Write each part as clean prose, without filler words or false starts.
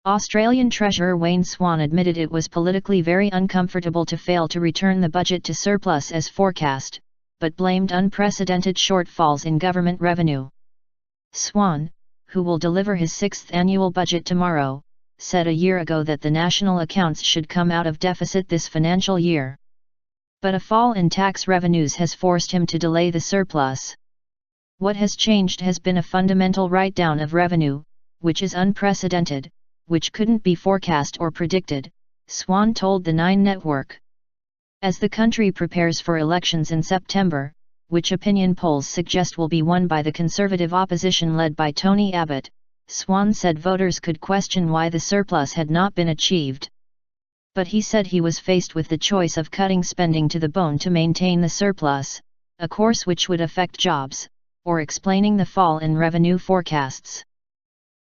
Australian Treasurer Wayne Swan admitted it was politically very uncomfortable to fail to return the budget to surplus as forecast, but blamed unprecedented shortfalls in government revenue. Swan, who will deliver his sixth annual budget tomorrow, said a year ago that the national accounts should come out of deficit this financial year. But a fall in tax revenues has forced him to delay the surplus. What has changed has been a fundamental write-down of revenue, which is unprecedented, which couldn't be forecast or predicted, Swan told the Nine Network. As the country prepares for elections in September, which opinion polls suggest will be won by the Conservative opposition led by Tony Abbott, Swan said voters could question why the surplus had not been achieved. But he said he was faced with the choice of cutting spending to the bone to maintain the surplus, a course which would affect jobs, or explaining the fall in revenue forecasts.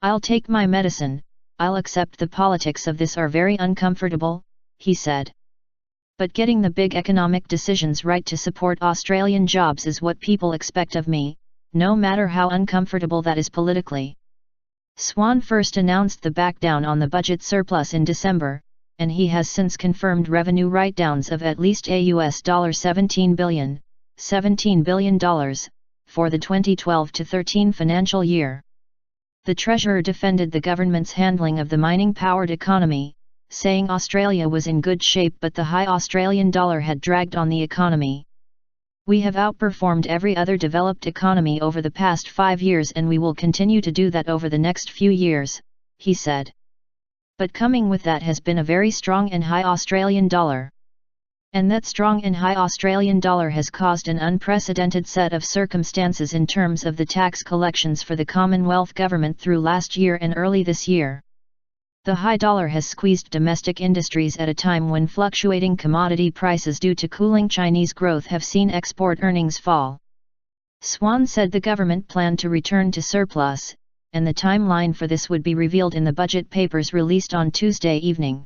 "I'll take my medicine, I'll accept the politics of this are very uncomfortable," he said. "But getting the big economic decisions right to support Australian jobs is what people expect of me, no matter how uncomfortable that is politically." Swan first announced the backdown on the budget surplus in December, and he has since confirmed revenue write-downs of at least $17 billion, for the 2012-13 financial year. The Treasurer defended the government's handling of the mining-powered economy, saying Australia was in good shape but the high Australian dollar had dragged on the economy. "We have outperformed every other developed economy over the past 5 years and we will continue to do that over the next few years," he said. But coming with that has been a very strong and high Australian dollar. And that strong and high Australian dollar has caused an unprecedented set of circumstances in terms of the tax collections for the Commonwealth government through last year and early this year. The high dollar has squeezed domestic industries at a time when fluctuating commodity prices due to cooling Chinese growth have seen export earnings fall. Swan said the government planned to return to surplus, and the timeline for this would be revealed in the budget papers released on Tuesday evening.